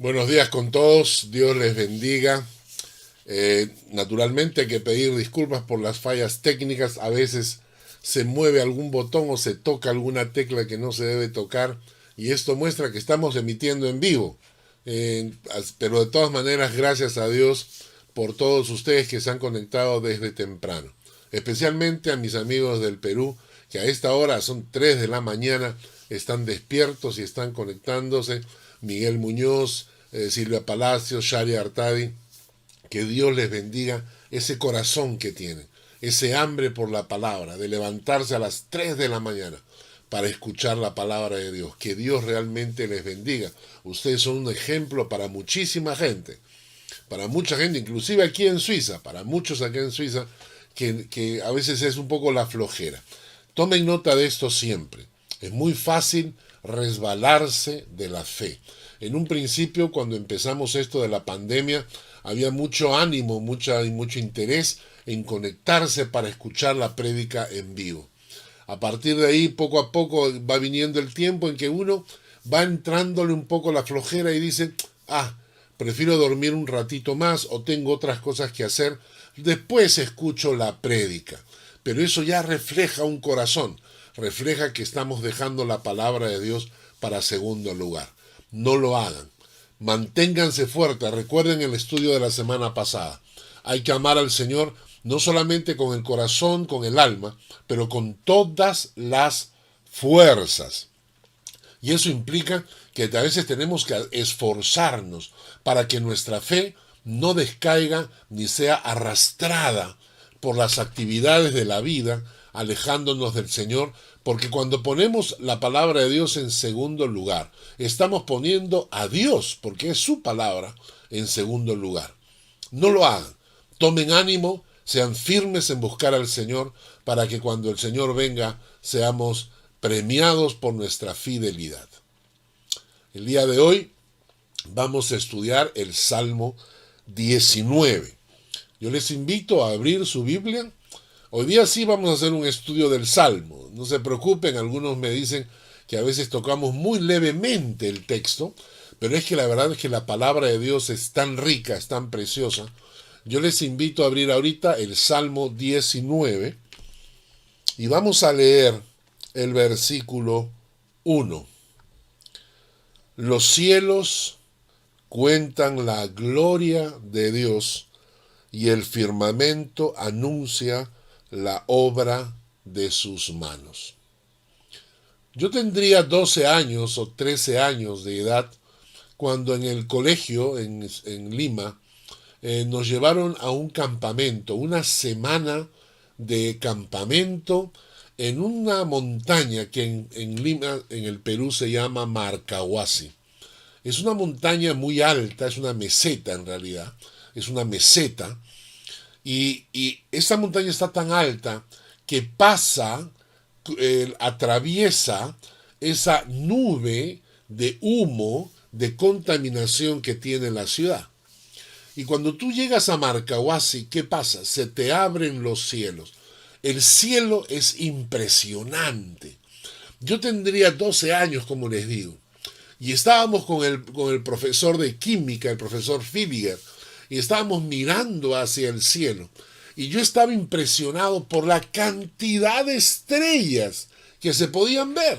Buenos días con todos, Dios les bendiga. Naturalmente hay que pedir disculpas por las fallas técnicas, a veces se mueve algún botón o se toca alguna tecla que no se debe tocar y esto muestra que estamos emitiendo en vivo. Pero de todas maneras, gracias a Dios por todos ustedes que se han conectado desde temprano. Especialmente a mis amigos del Perú, que a esta hora son 3 de la mañana, están despiertos y están conectándose. Miguel Muñoz, Silvia Palacios, Sharia Artadi, que Dios les bendiga ese corazón que tienen, ese hambre por la palabra, de levantarse a las 3 de la mañana para escuchar la palabra de Dios. Que Dios realmente les bendiga. Ustedes son un ejemplo para muchísima gente, inclusive aquí en Suiza, para muchos aquí en Suiza, que a veces es un poco la flojera. Tomen nota de esto siempre. Es muy fácil resbalarse de la fe. En un principio, cuando empezamos esto de la pandemia, había mucho ánimo, mucho interés en conectarse para escuchar la prédica en vivo. A partir de ahí, poco a poco, va viniendo el tiempo en que uno va entrándole un poco la flojera y dice, prefiero dormir un ratito más o tengo otras cosas que hacer, después escucho la prédica. Pero eso ya refleja un corazón, refleja que estamos dejando la palabra de Dios para segundo lugar. No lo hagan. Manténganse fuertes. Recuerden el estudio de la semana pasada. Hay que amar al Señor no solamente con el corazón, con el alma, pero con todas las fuerzas. Y eso implica que a veces tenemos que esforzarnos para que nuestra fe no descaiga ni sea arrastrada por las actividades de la vida, alejándonos del Señor, porque cuando ponemos la palabra de Dios en segundo lugar, estamos poniendo a Dios, porque es su palabra, en segundo lugar. No lo hagan. Tomen ánimo, sean firmes en buscar al Señor, para que cuando el Señor venga seamos premiados por nuestra fidelidad. El día de hoy vamos a estudiar el Salmo 19. Yo les invito a abrir su Biblia. Hoy día sí vamos a hacer un estudio del Salmo. No se preocupen, algunos me dicen que a veces tocamos muy levemente el texto, pero es que la verdad es que la palabra de Dios es tan rica, es tan preciosa. Yo les invito a abrir ahorita el Salmo 19 y vamos a leer el versículo 1. Los cielos cuentan la gloria de Dios y el firmamento anuncia la obra de sus manos. Yo tendría 12 años o 13 años de edad cuando en el colegio en Lima nos llevaron a un campamento, una semana de campamento en una montaña que en Lima, en el Perú, se llama Marcahuasi. Es una montaña muy alta, es una meseta en realidad, es una meseta, y esa montaña está tan alta que atraviesa esa nube de humo, de contaminación que tiene la ciudad. Y cuando tú llegas a Marcahuasi, ¿qué pasa? Se te abren los cielos. El cielo es impresionante. Yo tendría 12 años, como les digo, y estábamos con el profesor de química, el profesor Filiger, y estábamos mirando hacia el cielo. Y yo estaba impresionado por la cantidad de estrellas que se podían ver.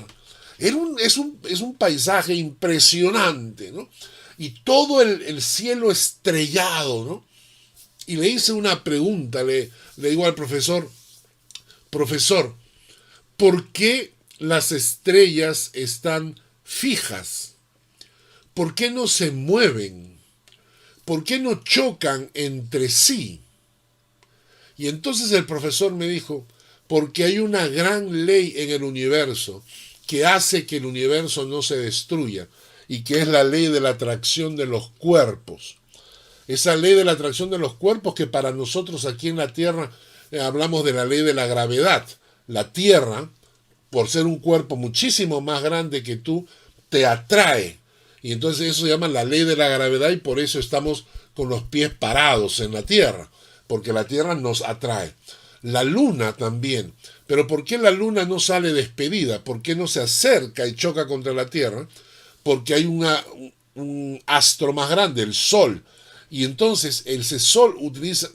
Es un paisaje impresionante, ¿no? Y todo el cielo estrellado, ¿no? Y le hice una pregunta, le digo al profesor, profesor, ¿por qué las estrellas están fijas? ¿Por qué no se mueven? ¿Por qué no chocan entre sí? Y entonces el profesor me dijo, porque hay una gran ley en el universo que hace que el universo no se destruya, y que es la ley de la atracción de los cuerpos. Esa ley de la atracción de los cuerpos que para nosotros aquí en la Tierra hablamos de la ley de la gravedad. La Tierra, por ser un cuerpo muchísimo más grande que tú, te atrae. Y entonces eso se llama la ley de la gravedad y por eso estamos con los pies parados en la Tierra, porque la Tierra nos atrae. La Luna también. Pero ¿por qué la Luna no sale despedida? ¿Por qué no se acerca y choca contra la Tierra? Porque hay un astro más grande, el Sol. Y entonces ese Sol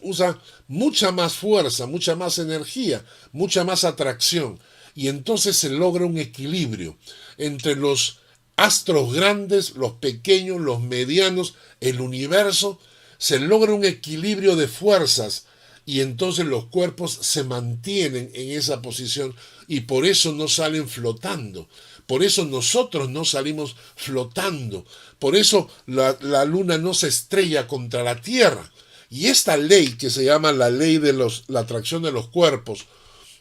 usa mucha más fuerza, mucha más energía, mucha más atracción. Y entonces se logra un equilibrio entre los astros grandes, los pequeños, los medianos, el universo. Se logra un equilibrio de fuerzas y entonces los cuerpos se mantienen en esa posición y por eso no salen flotando. Por eso nosotros no salimos flotando. Por eso la luna no se estrella contra la Tierra. Y esta ley que se llama la ley de la atracción de los cuerpos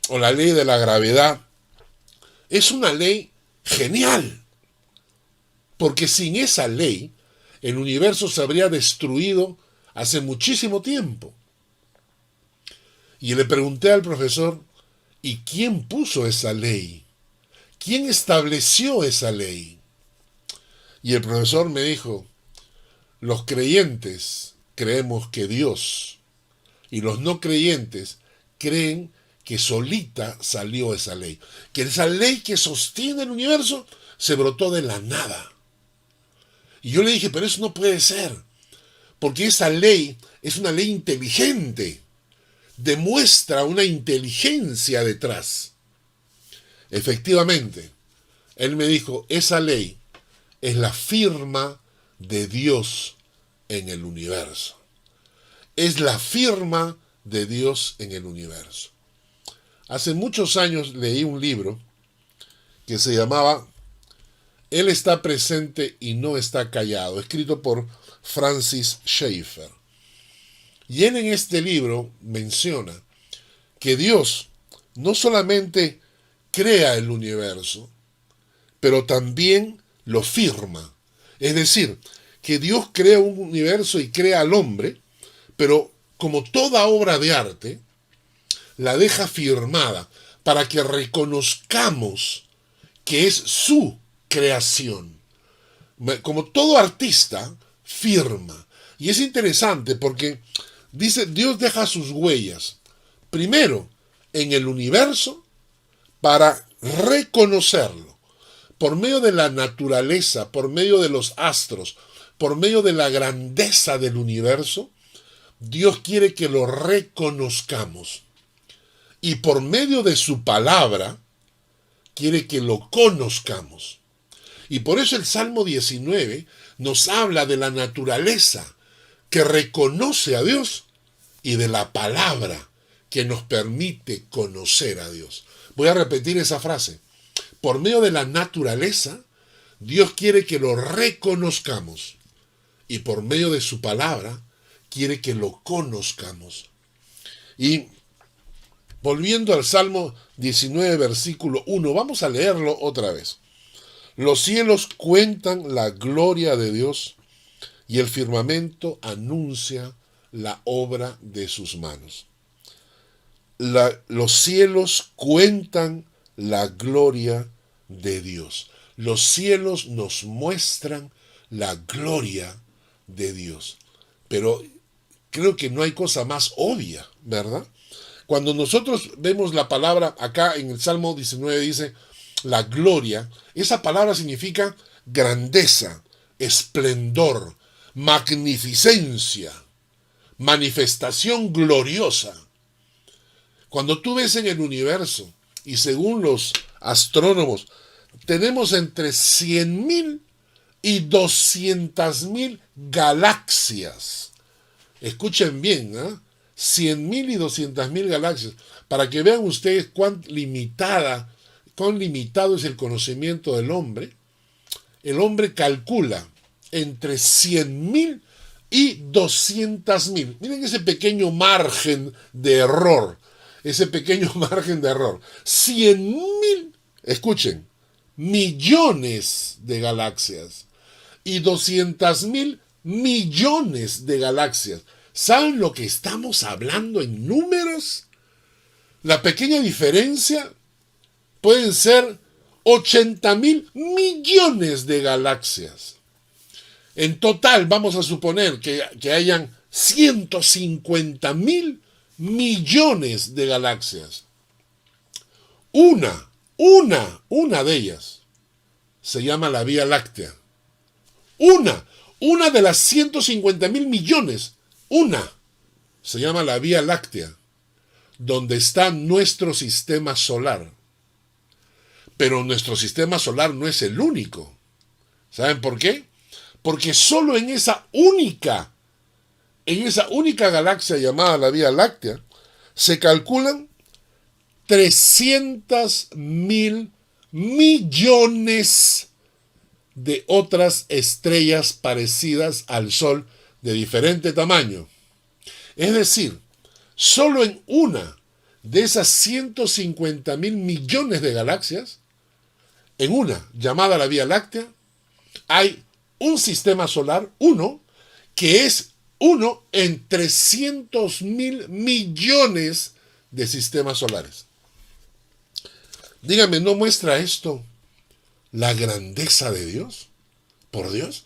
o la ley de la gravedad es una ley genial. Porque sin esa ley el universo se habría destruido hace muchísimo tiempo. Y le pregunté al profesor, ¿y quién puso esa ley? ¿Quién estableció esa ley? Y el profesor me dijo, los creyentes creemos que Dios y los no creyentes creen que solita salió esa ley. Que esa ley que sostiene el universo se brotó de la nada. Y yo le dije, pero eso no puede ser, porque esa ley es una ley inteligente, demuestra una inteligencia detrás. Efectivamente, él me dijo, esa ley es la firma de Dios en el universo. Es la firma de Dios en el universo. Hace muchos años leí un libro que se llamaba Él está presente y no está callado, escrito por Francis Schaeffer. Y él en este libro menciona que Dios no solamente crea el universo, pero también lo firma. Es decir, que Dios crea un universo y crea al hombre, pero como toda obra de arte, la deja firmada para que reconozcamos que es su creación. Como todo artista, firma. Y es interesante porque dice, Dios deja sus huellas, primero en el universo, para reconocerlo, por medio de la naturaleza, por medio de los astros, por medio de la grandeza del universo. Dios quiere que lo reconozcamos. Y por medio de su palabra, quiere que lo conozcamos. Y por eso el Salmo 19 nos habla de la naturaleza que reconoce a Dios y de la palabra que nos permite conocer a Dios. Voy a repetir esa frase. Por medio de la naturaleza, Dios quiere que lo reconozcamos. Y por medio de su palabra, quiere que lo conozcamos. Y volviendo al Salmo 19, versículo 1, vamos a leerlo otra vez. Los cielos cuentan la gloria de Dios y el firmamento anuncia la obra de sus manos. Los cielos cuentan la gloria de Dios. Los cielos nos muestran la gloria de Dios. Pero creo que no hay cosa más obvia, ¿verdad? Cuando nosotros vemos la palabra acá en el Salmo 19 dice la gloria, esa palabra significa grandeza, esplendor, magnificencia, manifestación gloriosa. Cuando tú ves en el universo, y según los astrónomos, tenemos entre 100.000 y 200.000 galaxias. Escuchen bien, ¿eh? 100.000 y 200.000 galaxias, para que vean ustedes cuán limitado es el conocimiento del hombre. El hombre calcula entre 100.000 y 200.000. Miren ese pequeño margen de error. 100.000, escuchen, millones de galaxias y 200.000 millones de galaxias. ¿Saben lo que estamos hablando en números? La pequeña diferencia pueden ser 80.000 millones de galaxias. En total vamos a suponer que hayan 150.000 millones de galaxias. Una de ellas se llama la Vía Láctea. Una de las 150.000 millones. Una. Se llama la Vía Láctea, donde está nuestro sistema solar. Pero nuestro sistema solar no es el único. ¿Saben por qué? Porque solo en esa única galaxia llamada la Vía Láctea, se calculan 300.000 millones de otras estrellas parecidas al Sol de diferente tamaño. Es decir, solo en una de esas 150.000 millones de galaxias, en una llamada la Vía Láctea, hay un sistema solar, uno, que es uno en 300.000 millones de sistemas solares. Dígame, ¿no muestra esto la grandeza de Dios? Por Dios,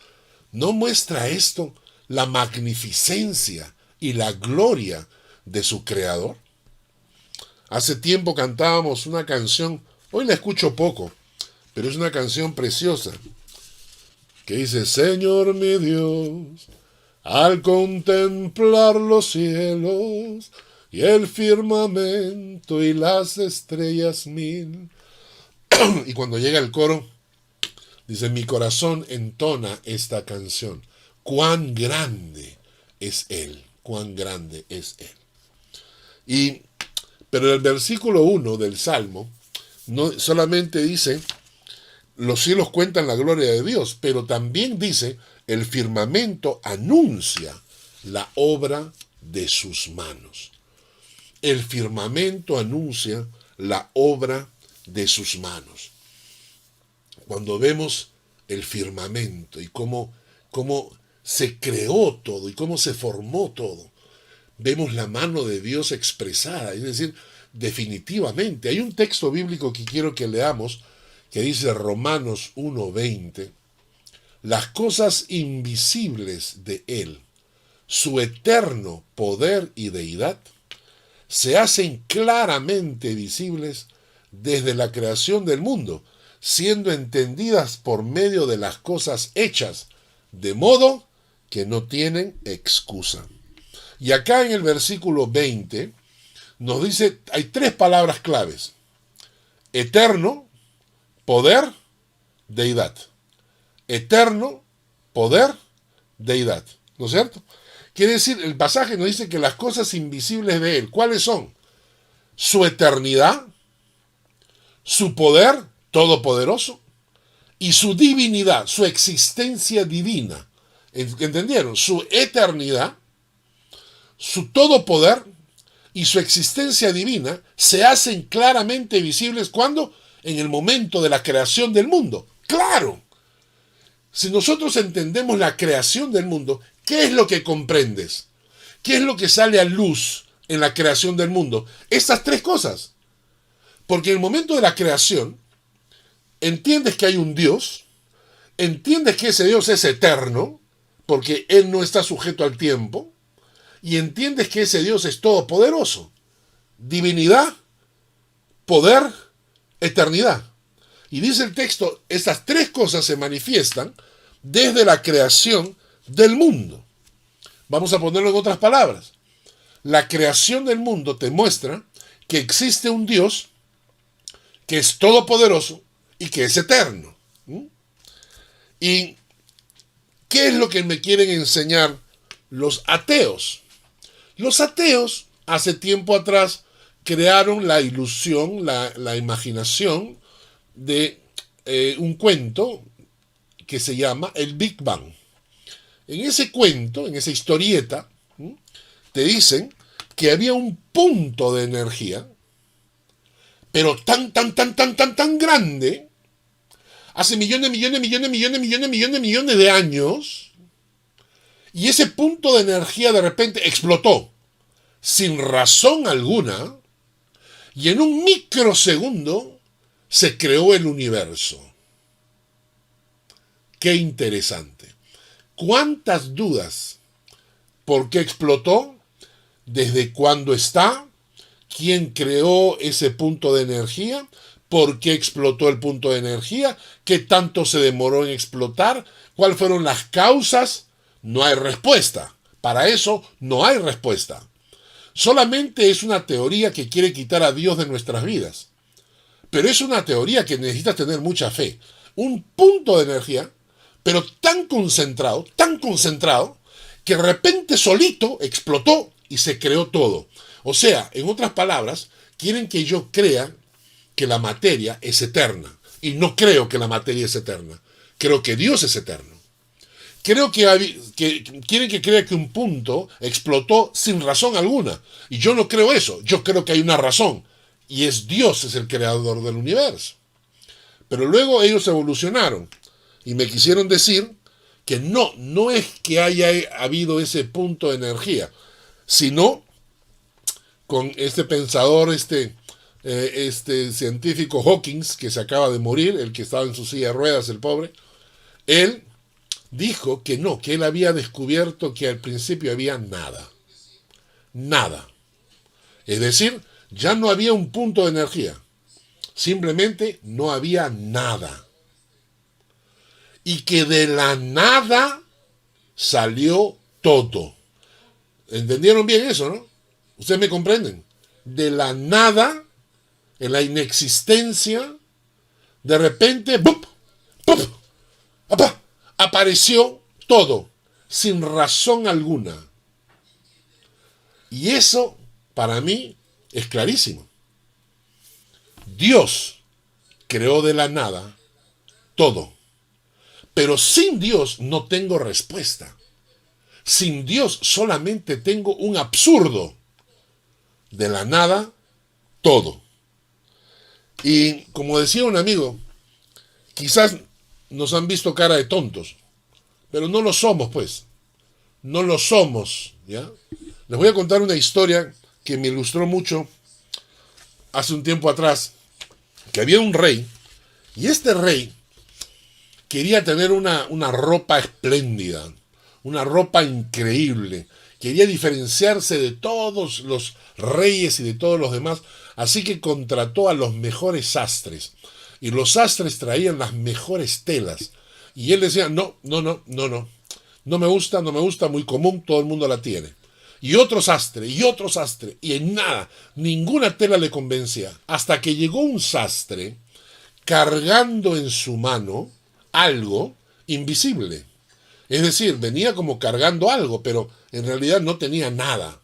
¿no muestra esto la magnificencia y la gloria de su Creador? Hace tiempo cantábamos una canción, hoy la escucho poco, pero es una canción preciosa, que dice: Señor mi Dios, al contemplar los cielos y el firmamento y las estrellas mil. Y cuando llega el coro, dice: mi corazón entona esta canción. Cuán grande es Él, cuán grande es Él. Pero el versículo 1 del Salmo no solamente dice: los cielos cuentan la gloria de Dios, pero también dice: el firmamento anuncia la obra de sus manos. El firmamento anuncia la obra de sus manos. Cuando vemos el firmamento y cómo se creó todo y cómo se formó todo, vemos la mano de Dios expresada. Es decir, definitivamente, hay un texto bíblico que quiero que leamos, que dice Romanos 1:20, las cosas invisibles de Él, su eterno poder y deidad, se hacen claramente visibles desde la creación del mundo, siendo entendidas por medio de las cosas hechas, de modo que no tienen excusa. Y acá en el versículo 20 nos dice, hay tres palabras claves: eterno, poder, deidad. Eterno, poder, deidad. ¿No es cierto? Quiere decir, el pasaje nos dice que las cosas invisibles de Él, ¿cuáles son? Su eternidad, su poder todopoderoso y su divinidad, su existencia divina. ¿Entendieron? Su eternidad, su todopoder y su existencia divina se hacen claramente visibles. ¿Cuándo? En el momento de la creación del mundo. ¡Claro! Si nosotros entendemos la creación del mundo, ¿qué es lo que comprendes? ¿Qué es lo que sale a luz en la creación del mundo? Estas tres cosas. Porque en el momento de la creación, entiendes que hay un Dios, entiendes que ese Dios es eterno, porque Él no está sujeto al tiempo, y entiendes que ese Dios es todopoderoso. Divinidad, poder, eternidad. Y dice el texto, estas tres cosas se manifiestan desde la creación del mundo. Vamos a ponerlo en otras palabras. La creación del mundo te muestra que existe un Dios que es todopoderoso y que es eterno. ¿Y qué es lo que me quieren enseñar los ateos? Los ateos, hace tiempo atrás, crearon la ilusión, la imaginación de un cuento que se llama el Big Bang. En ese cuento, en esa historieta, te dicen que había un punto de energía, pero tan grande, hace millones de años, y ese punto de energía de repente explotó, sin razón alguna, y en un microsegundo se creó el universo. Qué interesante. ¿Cuántas dudas? ¿Por qué explotó? ¿Desde cuándo está? ¿Quién creó ese punto de energía? ¿Por qué explotó el punto de energía? ¿Qué tanto se demoró en explotar? ¿Cuáles fueron las causas? No hay respuesta. Para eso no hay respuesta. Solamente es una teoría que quiere quitar a Dios de nuestras vidas. Pero es una teoría que necesita tener mucha fe. Un punto de energía, pero tan concentrado, que de repente solito explotó y se creó todo. O sea, en otras palabras, quieren que yo crea que la materia es eterna. Y no creo que la materia es eterna. Creo que Dios es eterno. Creo que quieren que crea que un punto explotó sin razón alguna. Y yo no creo eso. Yo creo que hay una razón. Y es Dios, es el creador del universo. Pero luego ellos evolucionaron. Y me quisieron decir que no es que haya habido ese punto de energía. Sino con este pensador, este científico Hawkins, que se acaba de morir, el que estaba en su silla de ruedas, el pobre. Él dijo que no, que él había descubierto que al principio había nada. Nada. Es decir, ya no había un punto de energía. Simplemente no había nada. Y que de la nada salió todo. ¿Entendieron bien eso, no? ¿Ustedes me comprenden? De la nada, en la inexistencia, de repente, ¡bup! ¡Bup! ¡Apa! Apareció todo, sin razón alguna. Y eso, para mí, es clarísimo. Dios creó de la nada todo. Pero sin Dios no tengo respuesta. Sin Dios solamente tengo un absurdo. De la nada, todo. Y como decía un amigo, quizás nos han visto cara de tontos, pero no lo somos, pues. No lo somos, ¿ya? Les voy a contar una historia que me ilustró mucho hace un tiempo atrás, que había un rey, y este rey quería tener una ropa espléndida, una ropa increíble, quería diferenciarse de todos los reyes y de todos los demás, así que contrató a los mejores sastres. Y los sastres traían las mejores telas. Y él decía, no me gusta, muy común, todo el mundo la tiene. Y otro sastre, y en nada, ninguna tela le convencía. Hasta que llegó un sastre cargando en su mano algo invisible. Es decir, venía como cargando algo, pero en realidad no tenía nada.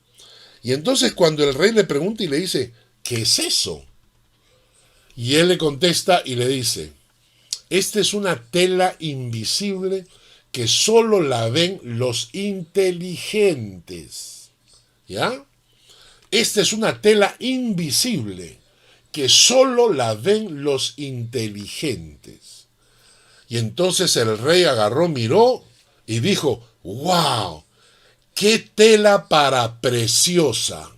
Y entonces cuando el rey le pregunta y le dice, ¿qué es eso? Y él le contesta y le dice, esta es una tela invisible que solo la ven los inteligentes. ¿Ya? Esta es una tela invisible que solo la ven los inteligentes. Y entonces el rey agarró, miró y dijo, ¡wow! ¡Qué tela para preciosa!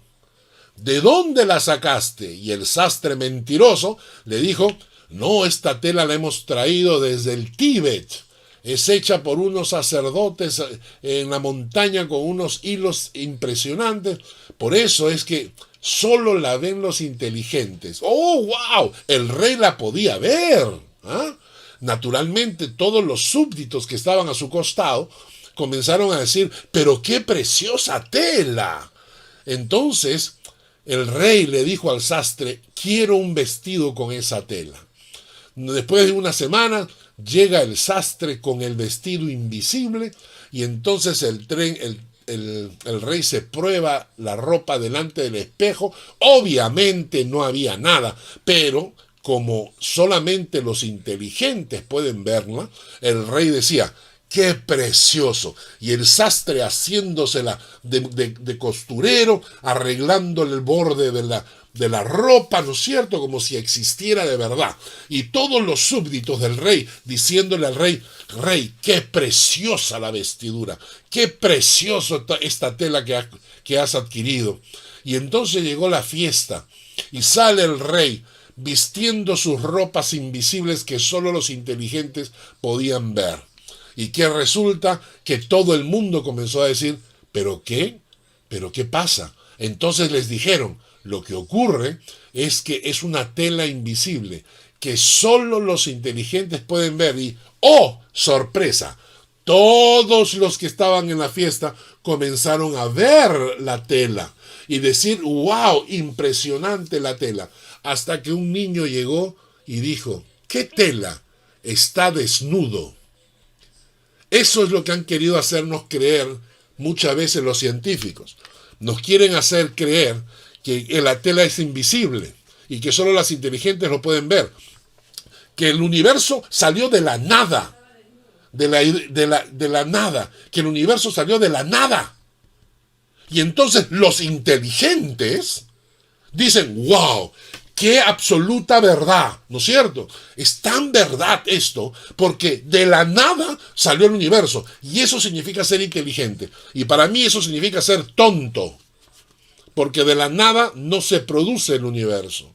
¿De dónde la sacaste? Y el sastre mentiroso le dijo, no, esta tela la hemos traído desde el Tíbet. Es hecha por unos sacerdotes en la montaña con unos hilos impresionantes. Por eso es que solo la ven los inteligentes. ¡Oh, wow! El rey la podía ver. ¿Ah? Naturalmente, todos los súbditos que estaban a su costado comenzaron a decir, ¡pero qué preciosa tela! Entonces, el rey le dijo al sastre, quiero un vestido con esa tela. Después de una semana, llega el sastre con el vestido invisible y entonces el rey se prueba la ropa delante del espejo. Obviamente no había nada, pero como solamente los inteligentes pueden verla, el rey decía, ¡qué precioso! Y el sastre haciéndosela de costurero, arreglándole el borde de la ropa, ¿no es cierto? Como si existiera de verdad. Y todos los súbditos del rey diciéndole al rey, rey, qué preciosa la vestidura, qué preciosa esta tela que has adquirido. Y entonces llegó la fiesta y sale el rey vistiendo sus ropas invisibles que solo los inteligentes podían ver. Y que resulta que todo el mundo comenzó a decir, ¿pero qué? ¿Pero qué pasa? Entonces les dijeron, lo que ocurre es que es una tela invisible que solo los inteligentes pueden ver y, ¡oh, sorpresa! todos los que estaban en la fiesta comenzaron a ver la tela y decir, wow, impresionante la tela. Hasta que un niño llegó y dijo, ¿qué tela? Está desnudo. Eso es lo que han querido hacernos creer muchas veces los científicos. Nos quieren hacer creer que la tela es invisible y que solo las inteligentes lo pueden ver. Que el universo salió de la nada. De la nada. Que el universo salió de la nada. Y entonces los inteligentes dicen, wow, qué absoluta verdad, ¿no es cierto? Es tan verdad esto, porque de la nada salió el universo. Y eso significa ser inteligente. Y para mí eso significa ser tonto. Porque de la nada no se produce el universo.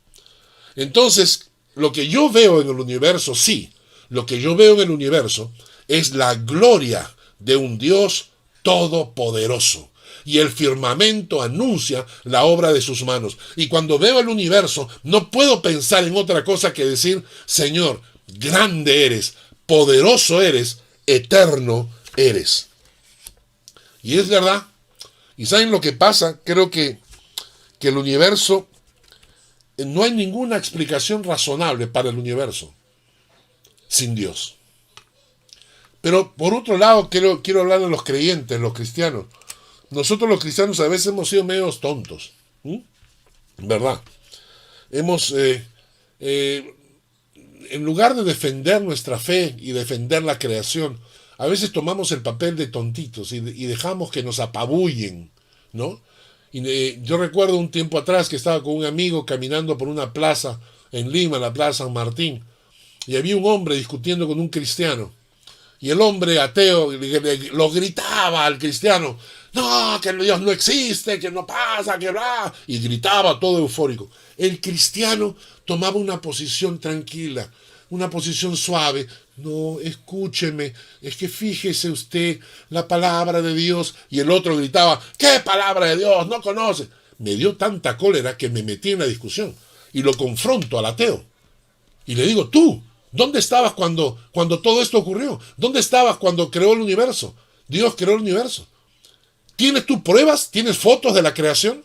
Entonces, lo que yo veo en el universo, sí, lo que yo veo en el universo es la gloria de un Dios todopoderoso. Y el firmamento anuncia la obra de sus manos. Y cuando veo el universo, no puedo pensar en otra cosa que decir, Señor, grande eres, poderoso eres, eterno eres. Y es verdad. ¿Y saben lo que pasa? Creo que el universo, no hay ninguna explicación razonable para el universo sin Dios. Pero por otro lado, quiero hablar de los creyentes, los cristianos. Nosotros los cristianos a veces hemos sido medios tontos, ¿verdad? Hemos, en lugar de defender nuestra fe y defender la creación, a veces tomamos el papel de tontitos y dejamos que nos apabullen, ¿no? Y yo recuerdo un tiempo atrás que estaba con un amigo caminando por una plaza en Lima, la Plaza San Martín, y había un hombre discutiendo con un cristiano. Y el hombre ateo lo gritaba al cristiano, no, que Dios no existe, que no pasa, que bla, y gritaba todo eufórico. El cristiano tomaba una posición tranquila, una posición suave. No, escúcheme, es que fíjese usted la palabra de Dios. Y el otro gritaba, ¿qué palabra de Dios? No conoce. Me dio tanta cólera que me metí en la discusión y lo confronto al ateo. Y le digo, tú, ¿dónde estabas cuando todo esto ocurrió? ¿Dónde estabas cuando creó el universo? Dios creó el universo. ¿Tienes tú pruebas? ¿Tienes fotos de la creación?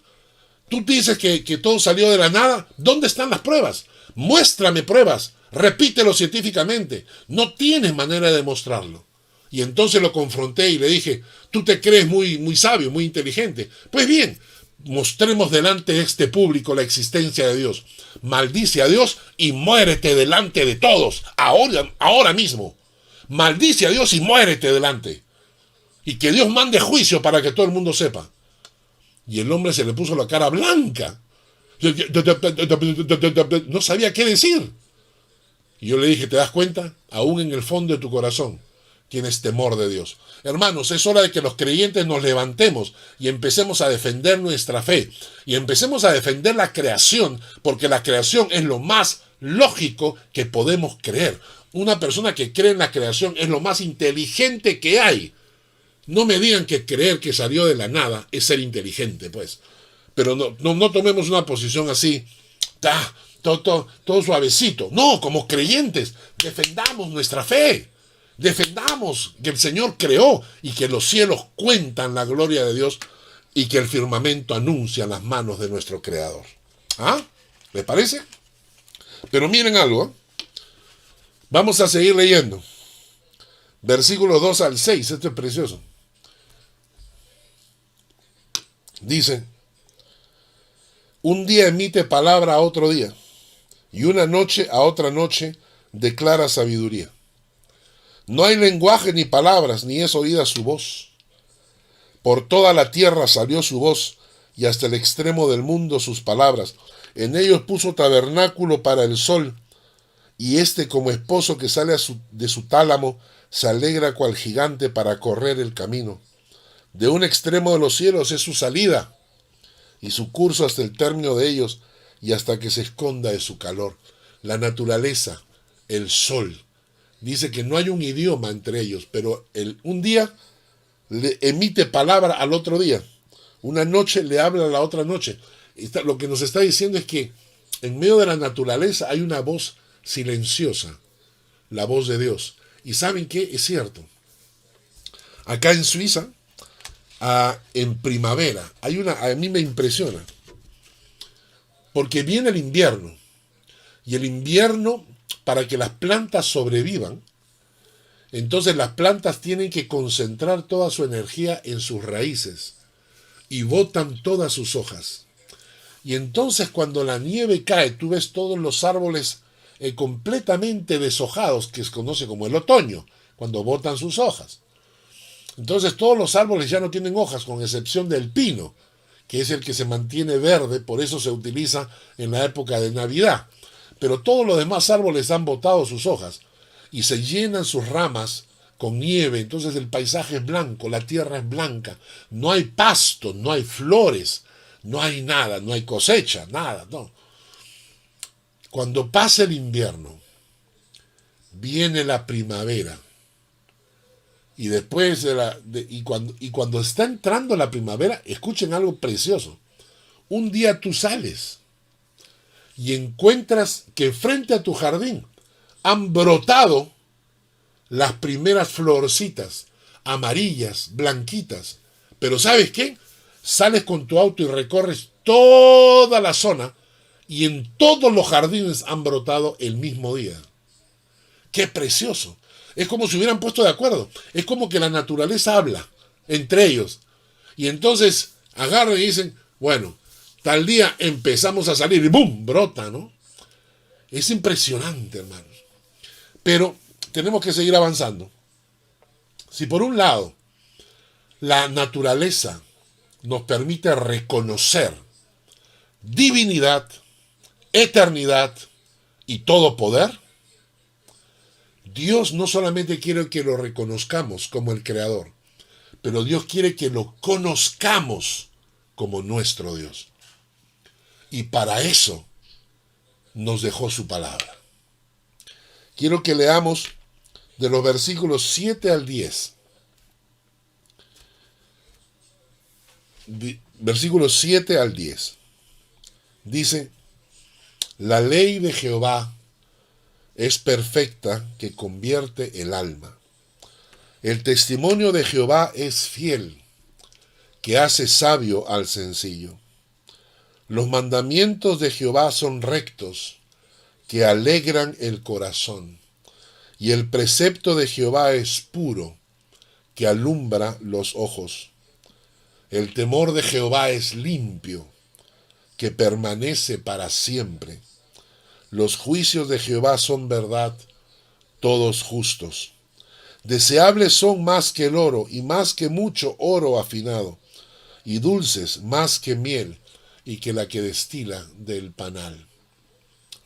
Tú dices que todo salió de la nada. ¿Dónde están las pruebas? Muéstrame pruebas. Repítelo científicamente. No tienes manera de demostrarlo. Y entonces lo confronté y le dije, tú te crees muy, muy sabio, muy inteligente. Pues bien, mostremos delante de este público la existencia de Dios. Maldice a Dios y muérete delante de todos. Ahora mismo. Maldice a Dios y muérete delante. Y que Dios mande juicio para que todo el mundo sepa. Y el hombre se le puso la cara blanca. No sabía qué decir. Y yo le dije, ¿te das cuenta? Aún en el fondo de tu corazón tienes temor de Dios. Hermanos, es hora de que los creyentes nos levantemos y empecemos a defender nuestra fe. Y empecemos a defender la creación, porque la creación es lo más lógico que podemos creer. Una persona que cree en la creación es lo más inteligente que hay. No me digan que creer que salió de la nada es ser inteligente, pues. Pero no tomemos una posición así, todo suavecito. No, como creyentes, defendamos nuestra fe. Defendamos que el Señor creó y que los cielos cuentan la gloria de Dios y que el firmamento anuncia las manos de nuestro Creador. ¿Ah? ¿Les parece? Pero miren algo, ¿eh? Vamos a seguir leyendo. Versículos 2 al 6, esto es precioso. Dice, un día emite palabra a otro día, y una noche a otra noche declara sabiduría. No hay lenguaje ni palabras, ni es oída su voz. Por toda la tierra salió su voz, y hasta el extremo del mundo sus palabras. En ellos puso tabernáculo para el sol, y éste como esposo que sale de su tálamo, se alegra cual gigante para correr el camino. De un extremo de los cielos es su salida, y su curso hasta el término de ellos, y hasta que se esconda de su calor. La naturaleza, el sol. Dice que no hay un idioma entre ellos, pero un día le emite palabra al otro día. Una noche le habla a la otra noche. Lo que nos está diciendo es que en medio de la naturaleza hay una voz silenciosa, la voz de Dios. ¿Y saben qué? Es cierto. Acá en Suiza, en primavera, a mí me impresiona, porque viene el invierno, y el invierno, para que las plantas sobrevivan, entonces las plantas tienen que concentrar toda su energía en sus raíces, y botan todas sus hojas. Y entonces cuando la nieve cae, tú ves todos los árboles completamente deshojados, que se conoce como el otoño, cuando botan sus hojas. Entonces todos los árboles ya no tienen hojas, con excepción del pino, que es el que se mantiene verde, por eso se utiliza en la época de Navidad. Pero todos los demás árboles han botado sus hojas y se llenan sus ramas con nieve, entonces el paisaje es blanco, la tierra es blanca, no hay pasto, no hay flores, no hay nada, no hay cosecha, nada, no. Cuando pasa el invierno, viene la primavera. Y después cuando está entrando la primavera, escuchen algo precioso. Un día tú sales y encuentras que frente a tu jardín han brotado las primeras florcitas, amarillas, blanquitas. Pero ¿sabes qué? Sales con tu auto y recorres toda la zona y en todos los jardines han brotado el mismo día. ¡Qué precioso! Es como si hubieran puesto de acuerdo. Es como que la naturaleza habla entre ellos. Y entonces agarran y dicen, bueno, tal día empezamos a salir y ¡bum! Brota, ¿no? Es impresionante, hermanos. Pero tenemos que seguir avanzando. Si por un lado la naturaleza nos permite reconocer divinidad, eternidad y todo poder, Dios no solamente quiere que lo reconozcamos como el Creador, pero Dios quiere que lo conozcamos como nuestro Dios. Y para eso nos dejó su palabra. Quiero que leamos de los versículos 7 al 10. Versículos 7 al 10. Dice, la ley de Jehová es perfecta, que convierte el alma. El testimonio de Jehová es fiel, que hace sabio al sencillo. Los mandamientos de Jehová son rectos, que alegran el corazón. Y el precepto de Jehová es puro, que alumbra los ojos. El temor de Jehová es limpio, que permanece para siempre. Los juicios de Jehová son verdad, todos justos. Deseables son más que el oro, y más que mucho oro afinado, y dulces más que miel, y que la que destila del panal.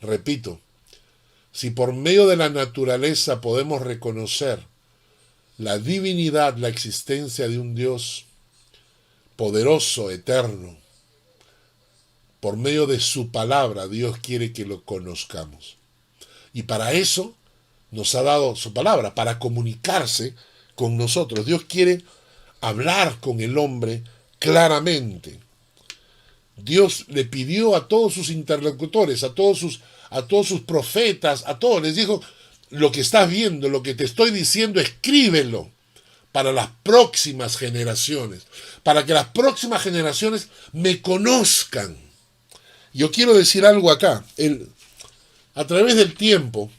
Repito, si por medio de la naturaleza podemos reconocer la divinidad, la existencia de un Dios poderoso, eterno, por medio de su palabra, Dios quiere que lo conozcamos. Y para eso nos ha dado su palabra, para comunicarse con nosotros. Dios quiere hablar con el hombre claramente. Dios le pidió a todos sus interlocutores, a todos sus profetas, a todos, les dijo, lo que estás viendo, lo que te estoy diciendo, escríbelo para las próximas generaciones, para que las próximas generaciones me conozcan. Yo quiero decir algo acá. A través del tiempo,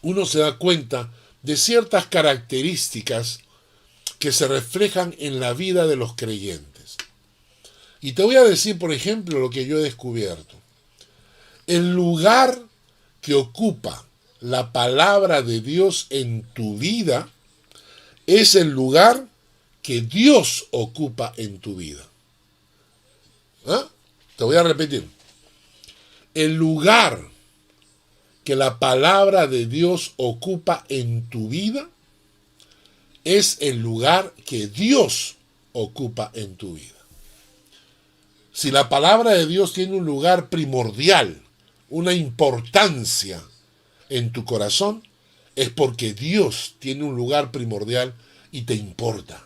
uno se da cuenta de ciertas características que se reflejan en la vida de los creyentes. Y te voy a decir, por ejemplo, lo que yo he descubierto. El lugar que ocupa la palabra de Dios en tu vida es el lugar que Dios ocupa en tu vida. ¿Ah? Te voy a repetir. El lugar que la palabra de Dios ocupa en tu vida es el lugar que Dios ocupa en tu vida. Si la palabra de Dios tiene un lugar primordial, una importancia en tu corazón, es porque Dios tiene un lugar primordial y te importa.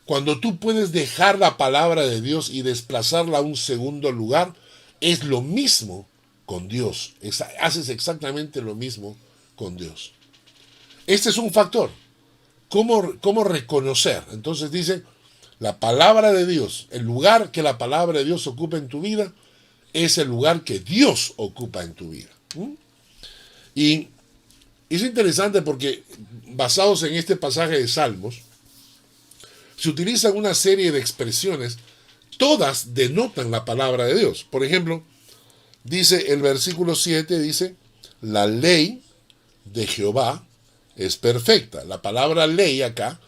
Cuando tú puedes dejar la palabra de Dios y desplazarla a un segundo lugar, es lo mismo con Dios. Haces exactamente lo mismo con Dios. Este es un factor. ¿Cómo reconocer? Entonces dice, la palabra de Dios, el lugar que la palabra de Dios ocupa en tu vida, es el lugar que Dios ocupa en tu vida. Y es interesante porque, basados en este pasaje de Salmos, se utilizan una serie de expresiones, todas denotan la palabra de Dios. Por ejemplo, dice el versículo 7, dice, la ley de Jehová es perfecta. La palabra ley acá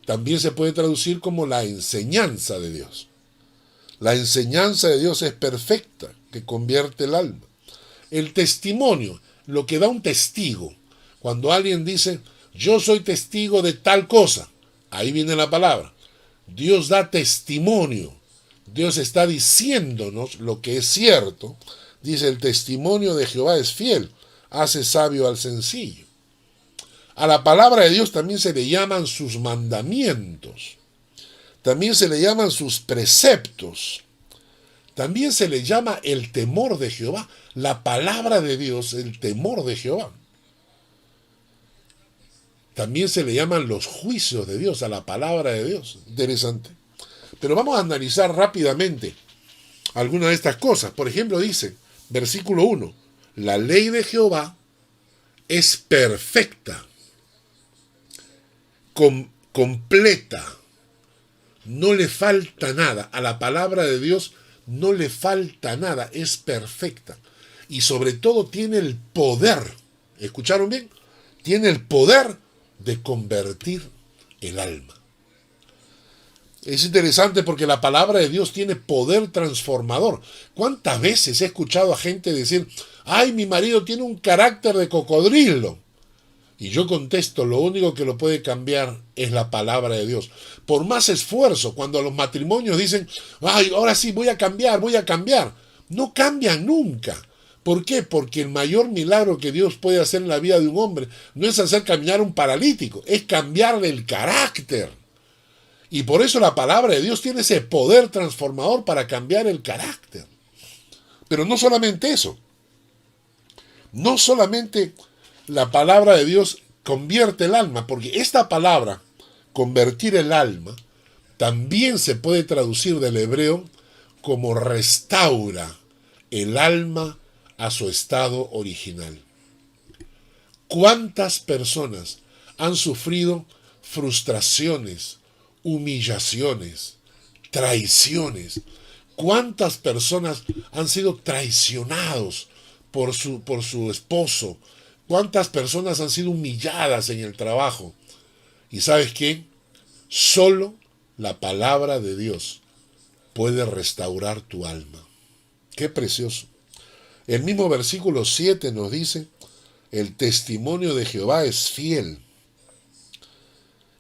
también se puede traducir como la enseñanza de Dios. La enseñanza de Dios es perfecta, que convierte el alma. El testimonio, lo que da un testigo. Cuando alguien dice, yo soy testigo de tal cosa, ahí viene la palabra. Dios da testimonio. Dios está diciéndonos lo que es cierto. Dice, el testimonio de Jehová es fiel, hace sabio al sencillo. A la palabra de Dios también se le llaman sus mandamientos. También se le llaman sus preceptos. También se le llama el temor de Jehová. La palabra de Dios, el temor de Jehová. También se le llaman los juicios de Dios a la palabra de Dios. Interesante. Pero vamos a analizar rápidamente algunas de estas cosas. Por ejemplo, dice, versículo 1, la ley de Jehová es perfecta, completa, no le falta nada. A la palabra de Dios no le falta nada, es perfecta. Y sobre todo tiene el poder, ¿escucharon bien? Tiene el poder de convertir el alma. Es interesante porque la palabra de Dios tiene poder transformador. ¿Cuántas veces he escuchado a gente decir, ay, mi marido tiene un carácter de cocodrilo? Y yo contesto, lo único que lo puede cambiar es la palabra de Dios. Por más esfuerzo, cuando los matrimonios dicen, ay, ahora sí, voy a cambiar, no cambian nunca. ¿Por qué? Porque el mayor milagro que Dios puede hacer en la vida de un hombre no es hacer caminar a un paralítico, es cambiarle el carácter. Y por eso la palabra de Dios tiene ese poder transformador para cambiar el carácter. Pero no solamente eso. No solamente la palabra de Dios convierte el alma, porque esta palabra, convertir el alma, también se puede traducir del hebreo como restaura el alma a su estado original. ¿Cuántas personas han sufrido frustraciones, humillaciones, traiciones? ¿Cuántas personas han sido traicionados por su esposo? ¿Cuántas personas han sido humilladas en el trabajo? ¿Y sabes qué? Solo la palabra de Dios puede restaurar tu alma. ¡Qué precioso! El mismo versículo 7 nos dice, el testimonio de Jehová es fiel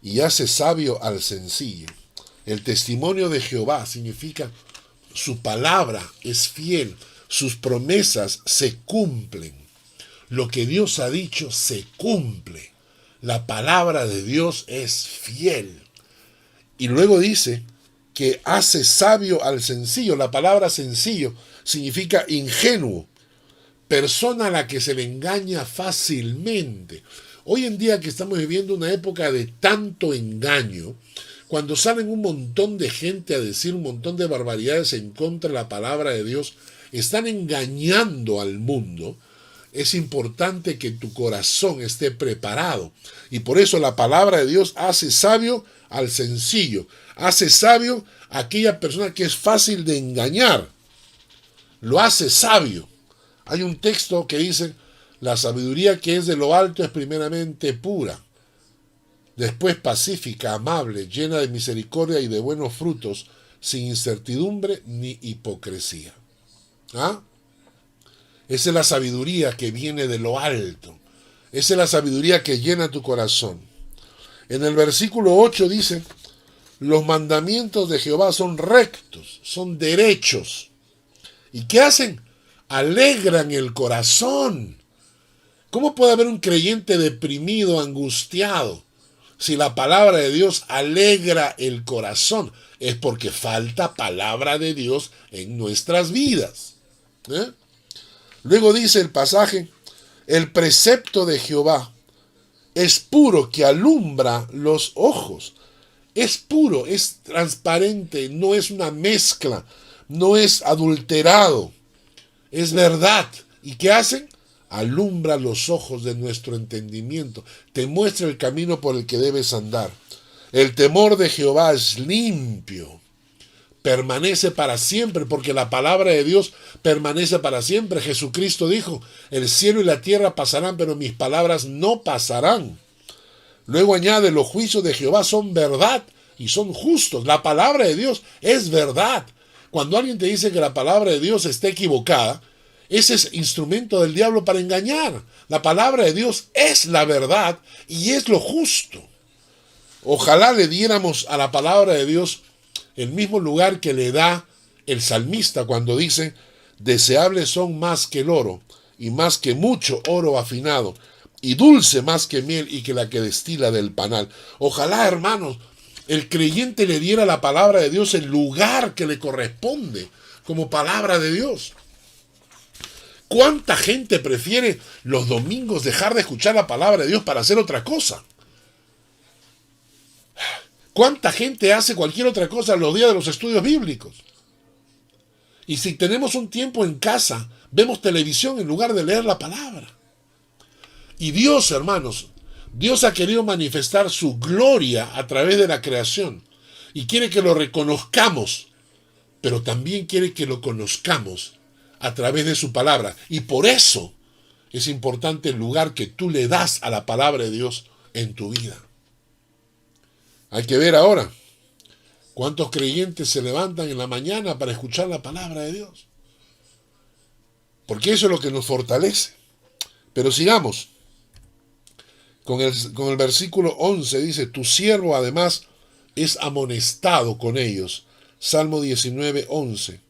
y hace sabio al sencillo. El testimonio de Jehová significa su palabra es fiel, sus promesas se cumplen. Lo que Dios ha dicho se cumple. La palabra de Dios es fiel. Y luego dice que hace sabio al sencillo. La palabra sencillo significa ingenuo, persona a la que se le engaña fácilmente. Hoy en día que estamos viviendo una época de tanto engaño, cuando salen un montón de gente a decir un montón de barbaridades en contra de la palabra de Dios, están engañando al mundo. Es importante que tu corazón esté preparado. Y por eso la palabra de Dios hace sabio al sencillo. Hace sabio a aquella persona que es fácil de engañar. Lo hace sabio. Hay un texto que dice, la sabiduría que es de lo alto es primeramente pura, después pacífica, amable, llena de misericordia y de buenos frutos, sin incertidumbre ni hipocresía. ¿Ah? Esa es la sabiduría que viene de lo alto. Esa es la sabiduría que llena tu corazón. En el versículo 8 dice, los mandamientos de Jehová son rectos, son derechos. ¿Y qué hacen? Alegran el corazón. ¿Cómo puede haber un creyente deprimido, angustiado? Si la palabra de Dios alegra el corazón, es porque falta palabra de Dios en nuestras vidas. Luego dice el pasaje, el precepto de Jehová es puro, que alumbra los ojos. Es puro, es transparente, no es una mezcla, no es adulterado, es verdad. ¿Y qué hacen? Alumbra los ojos de nuestro entendimiento, te muestra el camino por el que debes andar. El temor de Jehová es limpio, permanece para siempre, porque la palabra de Dios permanece para siempre. Jesucristo dijo, el cielo y la tierra pasarán, pero mis palabras no pasarán. Luego añade, los juicios de Jehová son verdad y son justos. La palabra de Dios es verdad. Cuando alguien te dice que la palabra de Dios está equivocada, ese es instrumento del diablo para engañar. La palabra de Dios es la verdad y es lo justo. Ojalá le diéramos a la palabra de Dios el mismo lugar que le da el salmista cuando dice, deseables son más que el oro y más que mucho oro afinado, y dulce más que miel y que la que destila del panal. Ojalá, hermanos, el creyente le diera a la palabra de Dios el lugar que le corresponde como palabra de Dios. ¿Cuánta gente prefiere los domingos dejar de escuchar la palabra de Dios para hacer otra cosa? ¿Cuánta gente hace cualquier otra cosa los días de los estudios bíblicos? Y si tenemos un tiempo en casa, vemos televisión en lugar de leer la palabra. Y Dios, hermanos, Dios ha querido manifestar su gloria a través de la creación. Y quiere que lo reconozcamos, pero también quiere que lo conozcamos a través de su palabra. Y por eso es importante el lugar que tú le das a la palabra de Dios en tu vida. Hay que ver ahora cuántos creyentes se levantan en la mañana para escuchar la palabra de Dios. Porque eso es lo que nos fortalece. Pero sigamos. Con el versículo 11 dice, tu siervo además es amonestado con ellos. Salmo 19, 11.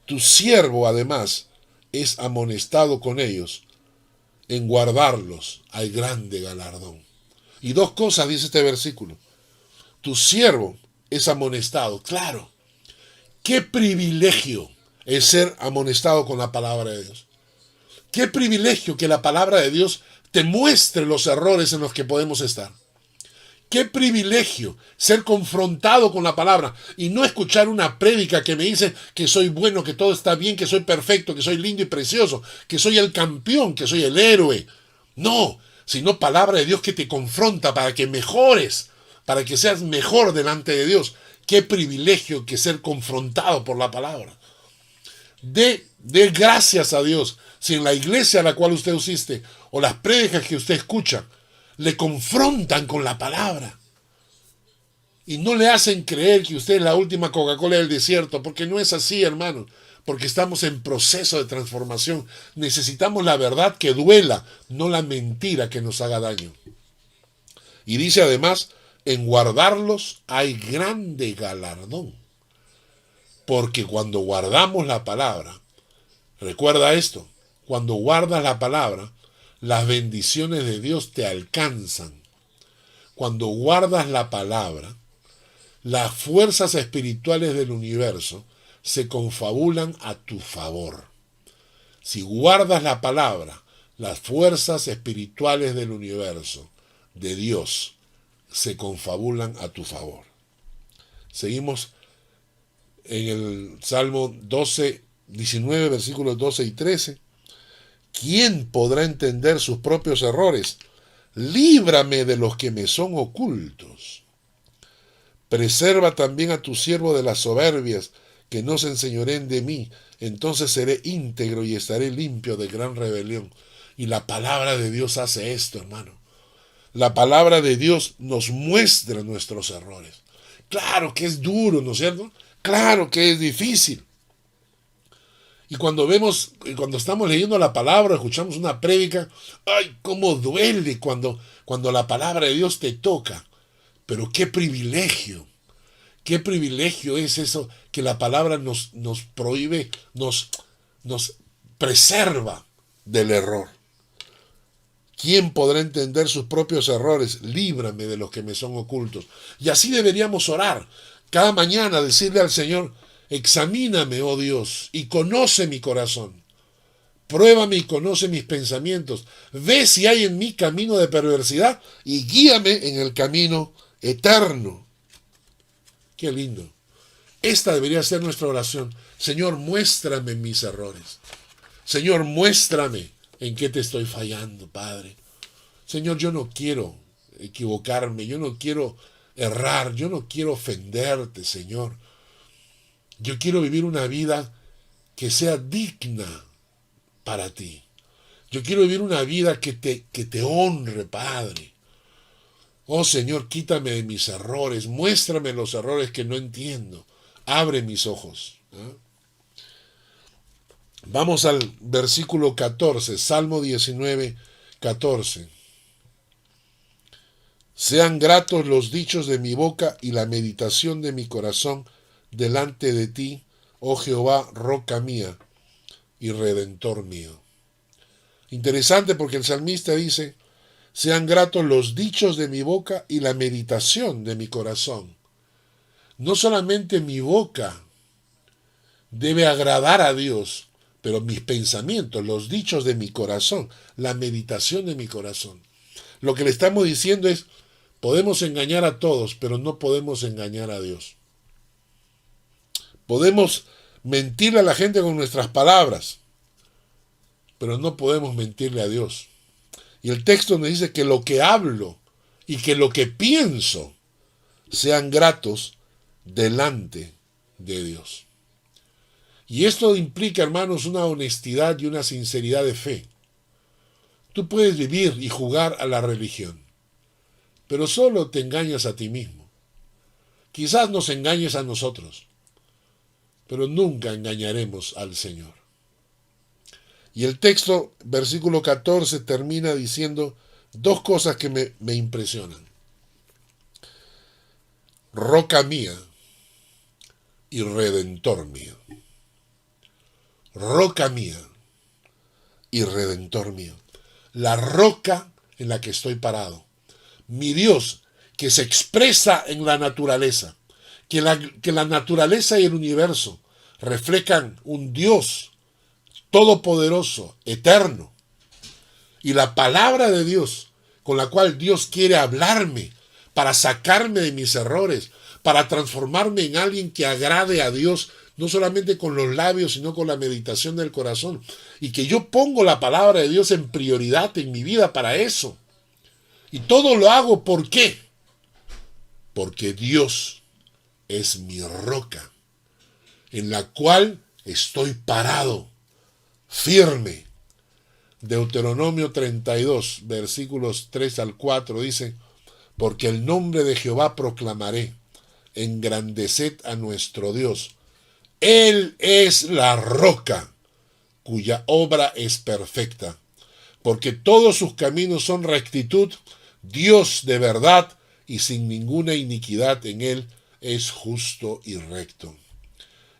Tu siervo además es amonestado con ellos. En guardarlos hay grande galardón. Y dos cosas dice este versículo. Tu siervo es amonestado. Claro, qué privilegio es ser amonestado con la palabra de Dios. Qué privilegio que la palabra de Dios te muestre los errores en los que podemos estar. Qué privilegio ser confrontado con la palabra y no escuchar una prédica que me dice que soy bueno, que todo está bien, que soy perfecto, que soy lindo y precioso, que soy el campeón, que soy el héroe. No, sino palabra de Dios que te confronta para que mejores, para que seas mejor delante de Dios. Qué privilegio que ser confrontado por la palabra. Dé gracias a Dios si en la iglesia a la cual usted asiste o las prédicas que usted escucha le confrontan con la palabra y no le hacen creer que usted es la última Coca-Cola del desierto, porque no es así, hermano, porque estamos en proceso de transformación. Necesitamos la verdad que duela, no la mentira que nos haga daño. Y dice además, en guardarlos hay grande galardón, porque cuando guardamos la palabra, recuerda esto, cuando guardas la palabra, las bendiciones de Dios te alcanzan. Cuando guardas la palabra, las fuerzas espirituales del universo se confabulan a tu favor. Si guardas la palabra, las fuerzas espirituales del universo, de Dios, se confabulan a tu favor. Seguimos en el Salmo 19, versículos 12 y 13. ¿Quién podrá entender sus propios errores? Líbrame de los que me son ocultos. Preserva también a tu siervo de las soberbias, que no se enseñoreen de mí. Entonces seré íntegro y estaré limpio de gran rebelión. Y la palabra de Dios hace esto, hermano. La palabra de Dios nos muestra nuestros errores. Claro que es duro, ¿no es cierto? Claro que es difícil. Y cuando estamos leyendo la palabra, escuchamos una prédica, ¡ay, cómo duele cuando la palabra de Dios te toca! Pero qué privilegio es eso, que la palabra nos prohíbe, nos preserva del error. ¿Quién podrá entender sus propios errores? Líbrame de los que me son ocultos. Y así deberíamos orar. Cada mañana decirle al Señor, examíname, oh Dios, y conoce mi corazón. Pruébame y conoce mis pensamientos. Ve si hay en mí camino de perversidad y guíame en el camino eterno. Qué lindo. Esta debería ser nuestra oración. Señor, muéstrame mis errores. Señor, muéstrame en qué te estoy fallando, Padre. Señor, yo no quiero equivocarme, yo no quiero errar, yo no quiero ofenderte, Señor. Yo quiero vivir una vida que sea digna para ti. Yo quiero vivir una vida que te honre, Padre. Oh Señor, quítame de mis errores, muéstrame los errores que no entiendo. Abre mis ojos. Vamos al versículo 14, Salmo 19, 14. Sean gratos los dichos de mi boca y la meditación de mi corazón delante de ti, oh Jehová, roca mía y redentor mío. Interesante porque el salmista dice, sean gratos los dichos de mi boca y la meditación de mi corazón. No solamente mi boca debe agradar a Dios, pero mis pensamientos, los dichos de mi corazón, la meditación de mi corazón. Lo que le estamos diciendo es, podemos engañar a todos, pero no podemos engañar a Dios. Podemos mentirle a la gente con nuestras palabras, pero no podemos mentirle a Dios. Y el texto nos dice que lo que hablo y que lo que pienso sean gratos delante de Dios. Y esto implica, hermanos, una honestidad y una sinceridad de fe. Tú puedes vivir y jugar a la religión, pero solo te engañas a ti mismo. Quizás nos engañes a nosotros, pero nunca engañaremos al Señor. Y el texto, versículo 14, termina diciendo dos cosas que me impresionan. Roca mía y redentor mío. Roca mía y redentor mío. La roca en la que estoy parado. Mi Dios, que se expresa en la naturaleza. Que la naturaleza y el universo reflejan un Dios todopoderoso, eterno. Y la palabra de Dios, con la cual Dios quiere hablarme, para sacarme de mis errores, para transformarme en alguien que agrade a Dios, no solamente con los labios, sino con la meditación del corazón. Y que yo pongo la palabra de Dios en prioridad en mi vida para eso. Y todo lo hago, ¿por qué? Porque Dios es mi roca, en la cual estoy parado, firme. Deuteronomio 32, versículos 3 al 4 dice, porque el nombre de Jehová proclamaré, engrandeced a nuestro Dios. Él es la roca, cuya obra es perfecta, porque todos sus caminos son rectitud, Dios de verdad, y sin ninguna iniquidad en él es justo y recto.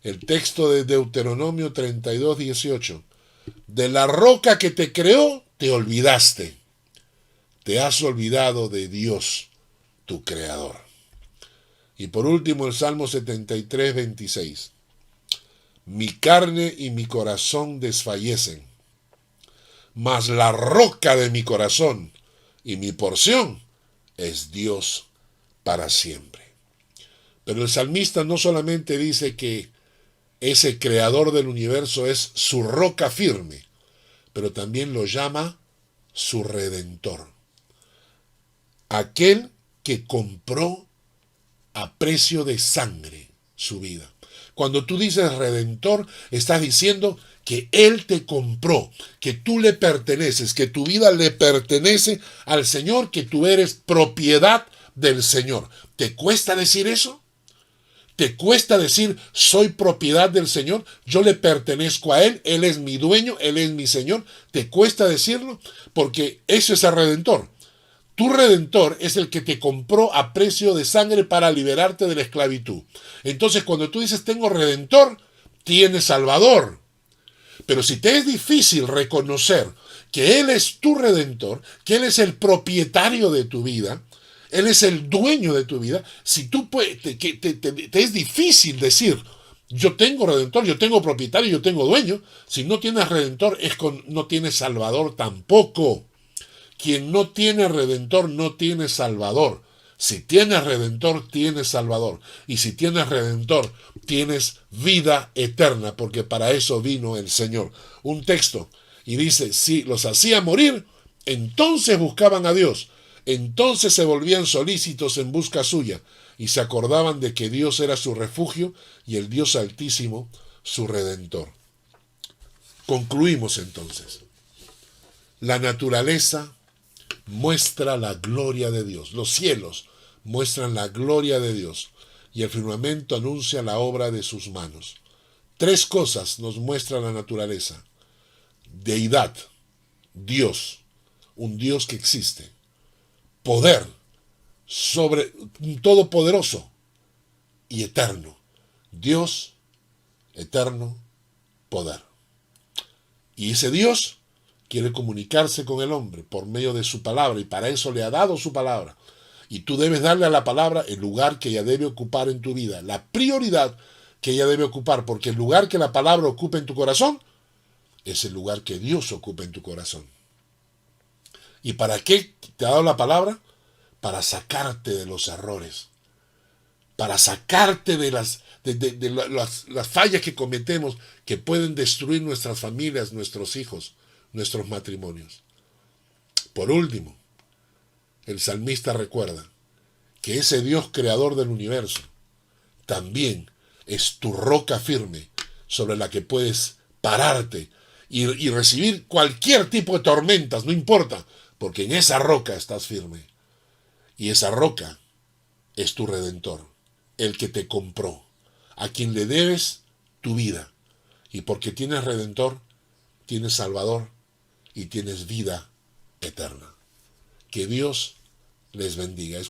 El texto de Deuteronomio 32, 18. De la roca que te creó, te olvidaste. Te has olvidado de Dios, tu creador. Y por último, el Salmo 73, 26. Mi carne y mi corazón desfallecen, mas la roca de mi corazón y mi porción es Dios para siempre. Pero el salmista no solamente dice que ese creador del universo es su roca firme, pero también lo llama su redentor. Aquel que compró a precio de sangre su vida. Cuando tú dices redentor, estás diciendo que Él te compró, que tú le perteneces, que tu vida le pertenece al Señor, que tú eres propiedad del Señor. ¿Te cuesta decir eso? ¿Te cuesta decir soy propiedad del Señor? Yo le pertenezco a Él, Él es mi dueño, Él es mi Señor. ¿Te cuesta decirlo? Porque eso es el redentor. Tu redentor es el que te compró a precio de sangre para liberarte de la esclavitud. Entonces, cuando tú dices tengo redentor, tienes salvador. Pero si te es difícil reconocer que Él es tu redentor, que Él es el propietario de tu vida, Él es el dueño de tu vida, si tú te es difícil decir Yo tengo redentor, yo tengo propietario, yo tengo dueño. Si no tienes redentor, no tienes salvador tampoco. Quien no tiene redentor no tiene salvador. Si tienes redentor, tienes salvador. Y si tienes redentor, tienes vida eterna, porque para eso vino el Señor. Un texto, y dice, si los hacía morir, entonces buscaban a Dios. Entonces se volvían solícitos en busca suya, y se acordaban de que Dios era su refugio y el Dios Altísimo su redentor. Concluimos entonces. La naturaleza muestra la gloria de Dios. Los cielos muestran la gloria de Dios y el firmamento anuncia la obra de sus manos. Tres cosas nos muestra la naturaleza: deidad, Dios, un Dios que existe; poder, sobre un todopoderoso y eterno. Dios, eterno, poder. Y ese Dios quiere comunicarse con el hombre por medio de su palabra, y para eso le ha dado su palabra. Y tú debes darle a la palabra el lugar que ella debe ocupar en tu vida, la prioridad que ella debe ocupar, porque el lugar que la palabra ocupa en tu corazón es el lugar que Dios ocupa en tu corazón. ¿Y para qué te ha dado la palabra? Para sacarte de los errores, para sacarte de las fallas que cometemos, que pueden destruir nuestras familias, nuestros hijos, nuestros matrimonios. Por último, el salmista recuerda que ese Dios creador del universo también es tu roca firme sobre la que puedes pararte y recibir cualquier tipo de tormentas, no importa, porque en esa roca estás firme. Y esa roca es tu redentor, el que te compró, a quien le debes tu vida. Y porque tienes redentor, tienes salvador y tienes vida eterna. Que Dios les bendiga.